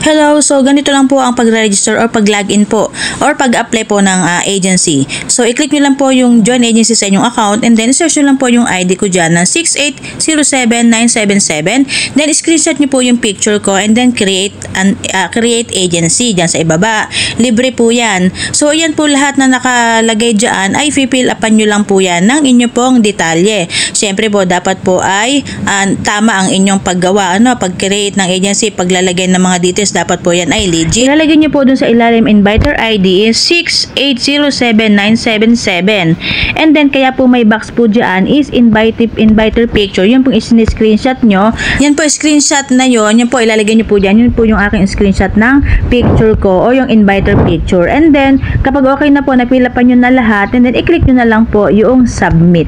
Hello, so ganito lang po ang pag-register or pag-login po or pag-apply po ng agency. So i-click nyo lang po yung join agency sa inyong account and then search nyo lang po yung ID ko dyan na 6807977. Then screenshot nyo po yung picture ko and then create agency dyan sa ibaba. Libre po yan. So yan po lahat na nakalagay dyan ay fill upan nyo lang po yan ng inyo pong detalye. Siyempre po dapat po ay tama ang inyong paggawa, pag-create ng agency, paglalagay ng mga details, dapat po yan ay legit. Ilalagay niyo po dun sa ilalim inviter ID is 6807977. And then kaya po may box po dyan is inviter picture. Yun pong screenshot nyo. Yan po screenshot na yun. Yan po ilalagay niyo po dyan. Yun po yung aking screenshot ng picture ko o yung inviter picture. And then kapag okay na po, napila pa nyo na lahat and then i-click nyo na lang po yung submit.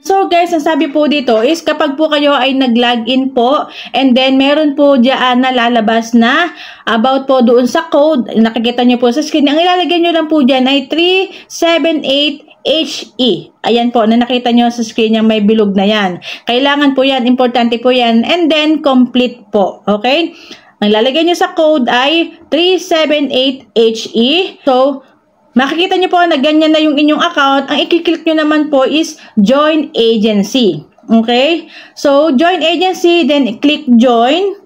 So guys, ang sabi po dito is kapag po kayo ay nag-login po and then meron po dyan na lalabas na about po doon sa code, nakikita nyo po sa screen, ang ilalagay nyo lang po dyan ay 378HE. Ayan po, na nakita nyo sa screen yung may bilog na yan. Kailangan po yan, importante po yan, and then complete po, okay? Ang ilalagay nyo sa code ay 378HE. So, makikita nyo po na ganyan na yung inyong account. Ang i-click nyo naman po is join agency. Okay? So, join agency, then click join.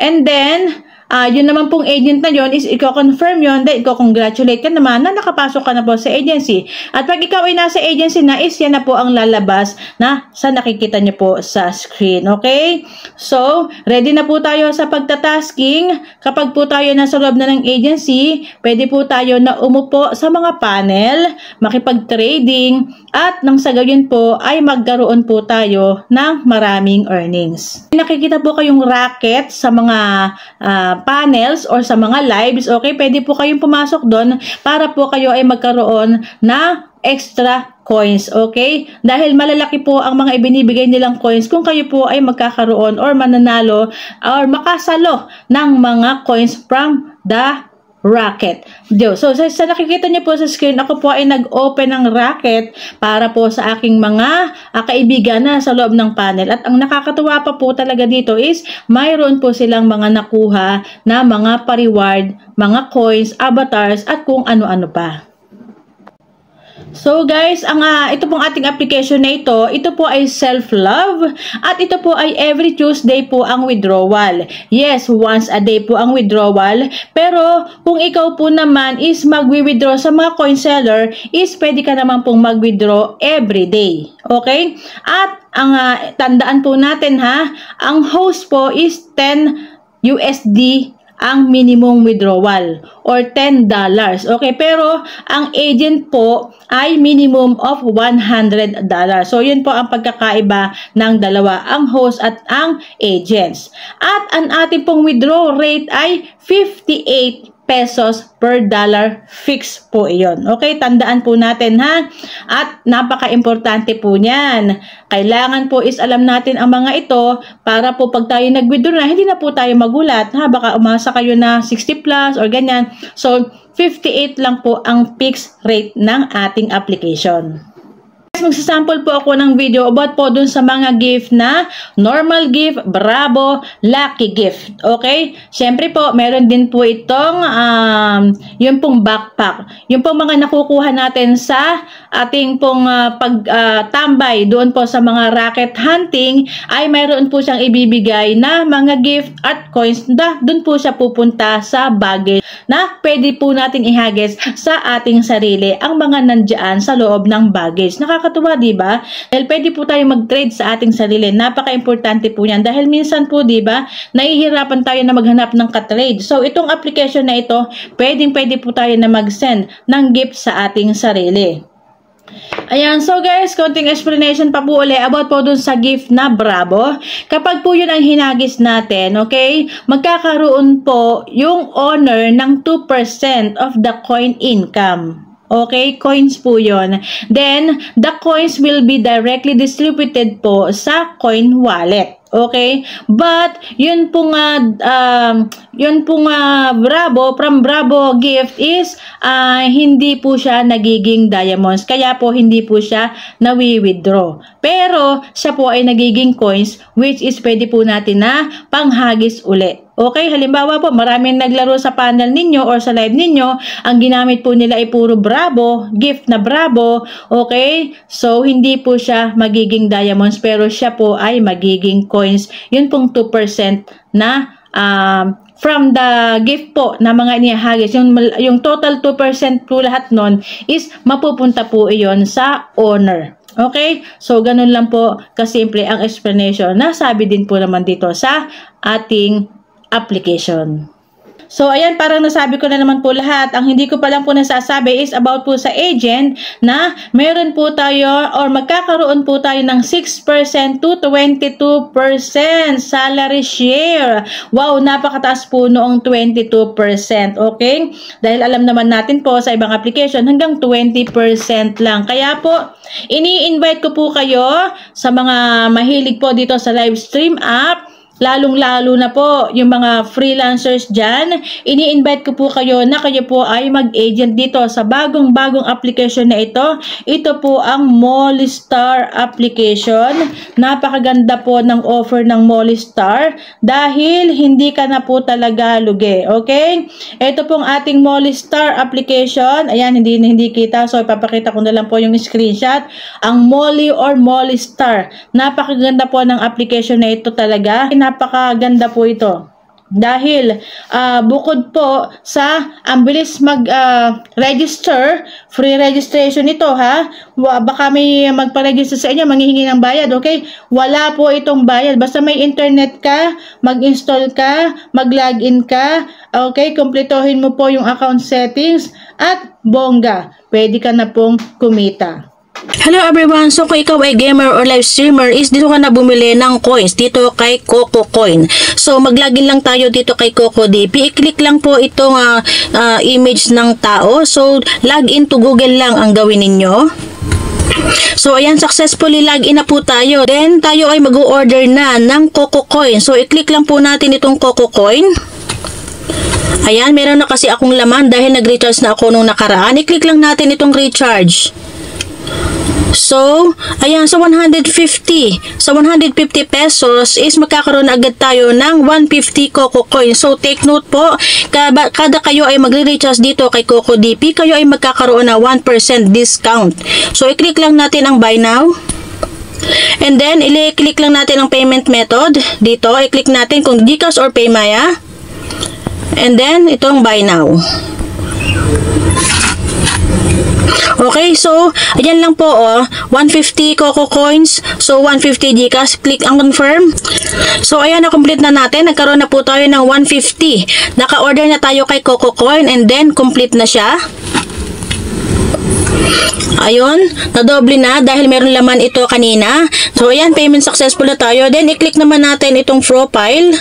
And then, yun naman pong agent na yun is i-confirm yun, then i-congratulate ka naman na nakapasok ka na po sa agency. At pag ikaw ay nasa agency na is yan na po ang lalabas na sa nakikita nyo po sa screen. Okay? So, ready na po tayo sa pagtatasking. Kapag po tayo nasa loob na ng agency, pwede po tayo na umupo sa mga panel, makipag-trading, at nang sa gayon po ay magkaroon po tayo ng maraming earnings. Nakikita po kayong racket sa mga panels or sa mga lives, okay? Pwede po kayong pumasok doon para po kayo ay magkaroon na extra coins, okay? Dahil malalaki po ang mga ibinibigay nilang coins kung kayo po ay magkakaroon or mananalo or makasalo ng mga coins from the racket. So, sa nakikita niyo po sa screen, ako po ay nag-open ng racket para po sa aking mga kaibigan na sa loob ng panel. At ang nakakatuwa pa po talaga dito is mayroon po silang mga nakuha na mga pa-reward, mga coins, avatars, at kung ano-ano pa. So guys, ito pong ating application na ito po ay self-love at ito po ay every Tuesday po ang withdrawal. Yes, once a day po ang withdrawal, pero kung ikaw po naman is mag-withdraw sa mga coin seller, is pwede ka naman pong mag-withdraw every day. Okay? At ang tandaan po natin ang host po is 10 USD ang minimum withdrawal or $10. Okay, pero ang agent po ay minimum of $100. So, yun po ang pagkakaiba ng dalawa, ang host at ang agents. At ang ating pong withdraw rate ay 58 pesos per dollar, fix po iyon. Okay, tandaan po natin at napaka-importante po niyan. Kailangan po is alam natin ang mga ito para po pag tayo nag-withdraw na, hindi na po tayo magulat. Baka umasa kayo na 60 plus or ganyan. So, 58 lang po ang fixed rate ng ating application. Magsasample po ako ng video about po dun sa mga gift na normal gift, bravo, lucky gift. Okay? Siyempre po, meron din po itong yung pong backpack. Yung pong mga nakukuha natin sa ating pong pagtambay doon po sa mga racket hunting ay mayroon po siyang ibibigay na mga gift at coins na doon po siya pupunta sa baggage na pwede po natin ihagis sa ating sarili ang mga nandiyan sa loob ng baggage. Nakakatuwa, diba? Dahil pwede po tayo mag-trade sa ating sarili. Napaka-importante po yan. Dahil minsan po, diba, nahihirapan tayo na maghanap ng ka-trade. So, itong application na ito, pwede po tayo na mag-send ng gift sa ating sarili. Ayan, so guys, konting explanation pa po ulit about po dun sa gift na bravo. Kapag po yun ang hinagis natin, okay, magkakaroon po yung owner ng 2% of the coin income. Okay, coins po yun. Then, the coins will be directly distributed po sa coin wallet. Okay? But, yun po nga Bravo, from Bravo gift is, hindi po siya nagiging diamonds. Kaya po, hindi po siya nawi-withdraw. Pero, siya po ay nagiging coins, which is pwede po natin na panghagis uli. Okay, halimbawa po, maraming naglaro sa panel ninyo or sa live ninyo, ang ginamit po nila ay puro Bravo, gift na Bravo, okay? So, hindi po siya magiging diamonds, pero siya po ay magiging coins. Yun pong 2% na from the gift po na mga inihagis. Yung total 2% po lahat nun is mapupunta po iyon sa owner. Okay? So, ganun lang po kasimple ang explanation na sabi din po naman dito sa ating application. So, ayan, parang nasabi ko na naman po lahat. Ang hindi ko pa lang po nasasabi is about po sa agent na meron po tayo or magkakaroon po tayo ng 6% to 22% salary share. Wow, napakataas po noong 22%. Okay? Dahil alam naman natin po sa ibang application hanggang 20% lang. Kaya po, ini-invite ko po kayo sa mga mahilig po dito sa live stream app, lalong-lalo na po yung mga freelancers dyan, ini-invite ko po kayo na kayo po ay mag-agent dito sa bagong-bagong application na ito. Ito po ang Mollistar application. Napakaganda po ng offer ng Mollistar dahil hindi ka na po talaga lugi. Okay? Ito pong ating Mollistar application. Ayan, hindi kita. So, ipapakita ko na lang po yung screenshot. Ang Molly or Mollistar. Napakaganda po ng application na ito talaga. Napakaganda po ito. Dahil bukod po sa ang bilis mag-register, free registration ito ha. Baka may magpa-register sa inyo, manghihingi ng bayad, okay? Wala po itong bayad. Basta may internet ka, mag-install ka, mag-login ka, okay? Kumpletuhin mo po yung account settings at bongga. Pwede ka na pong kumita. Hello everyone! So kung ikaw ay gamer or live streamer is dito ka na bumili ng coins dito kay CocoCoin. So maglagin lang tayo dito kay CocoDP. I-click lang po itong image ng tao. So log into Google lang ang gawin ninyo. So ayan, successfully login na po tayo. Then tayo ay mag-order na ng CocoCoin. So i-click lang po natin itong CocoCoin. Ayan, meron na kasi akong laman dahil nag-recharge na ako nung nakaraan. I-click lang natin itong recharge. So, ayan, sa 150 pesos is magkakaroon agad tayo ng 150 CocoCoin. So, take note po, kada kayo ay magre-recharge dito kay CocoDP, kayo ay magkakaroon ng 1% discount. So, i-click lang natin ang buy now. And then, i-click lang natin ang payment method. Dito, i-click natin kung GCash or Paymaya. And then, itong buy now. Okay, so, ayan lang po, 150 CocoCoins, so 150 GCash, click ang confirm. So, ayan, na-complete na natin, nagkaroon na po tayo ng 150. Naka-order na tayo kay CocoCoin and then, complete na siya. Ayun, nadoble na dahil meron laman ito kanina. So, ayan, payment successful na tayo. Then, i-click naman natin itong profile.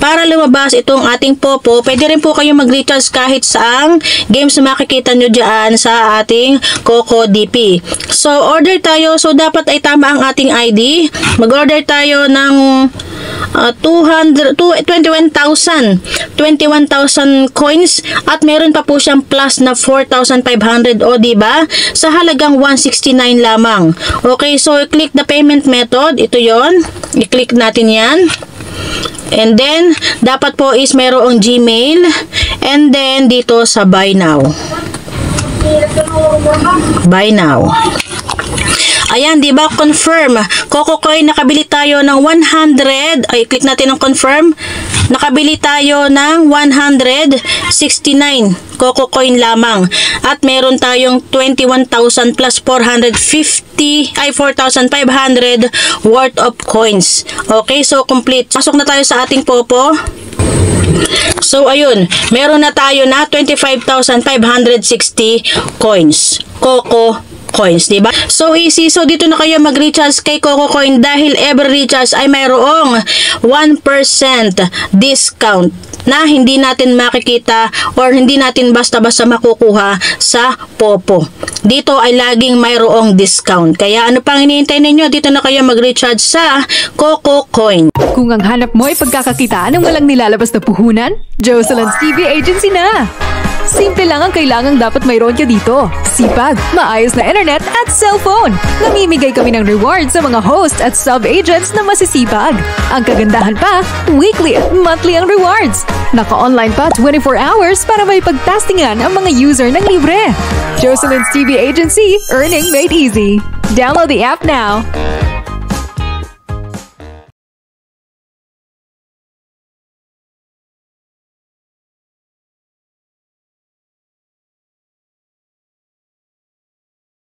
Para lumabas itong ating popo, pwede rin po kayo mag-recharge kahit saang games na makikita nyo dyan sa ating CocoDP. So, order tayo. So, dapat ay tama ang ating ID. Mag-order tayo ng 21,000 coins at meron pa po siyang plus na 4,500 o diba? Sa halagang 169 lamang. Okay, so i-click the payment method. Ito yon. I-click natin yan. And then, dapat po is mayroong Gmail. And then, dito sa buy now. Buy now. Ayan, diba? Confirm. CocoCoin, nakabili tayo ng 100. Ay, click natin ang confirm. Nakabili tayo ng 169 CocoCoin lamang. At meron tayong 21,000 plus 4,500 worth of coins. Okay, so complete. Pasok na tayo sa ating popo. So, ayun. Meron na tayo na 25,560 coins. CocoCoin. coins, diba? So easy. So dito na kayo mag-recharge kay Coco Coin dahil every recharge ay mayroong 1% discount na hindi natin makikita or hindi natin basta-basta makukuha sa Popo. Dito ay laging mayroong discount. Kaya ano pang hinihintay ninyo? Dito na kayo mag-recharge sa Coco Coin. Kung ang hanap mo ay pagkakakitaan ng walang nilalabas na puhunan, Jocelyn's TV Agency na! Simple lang ang kailangang dapat mayroon ka dito. Sipag, maayos na internet at cellphone. Namimigay kami ng rewards sa mga host at sub-agents na masisipag. Ang kagandahan pa, weekly at monthly ang rewards. Naka-online pa 24 hours para may pagtastingan ang mga user ng libre. Jocelyn's TV Agency, earning made easy. Download the app now.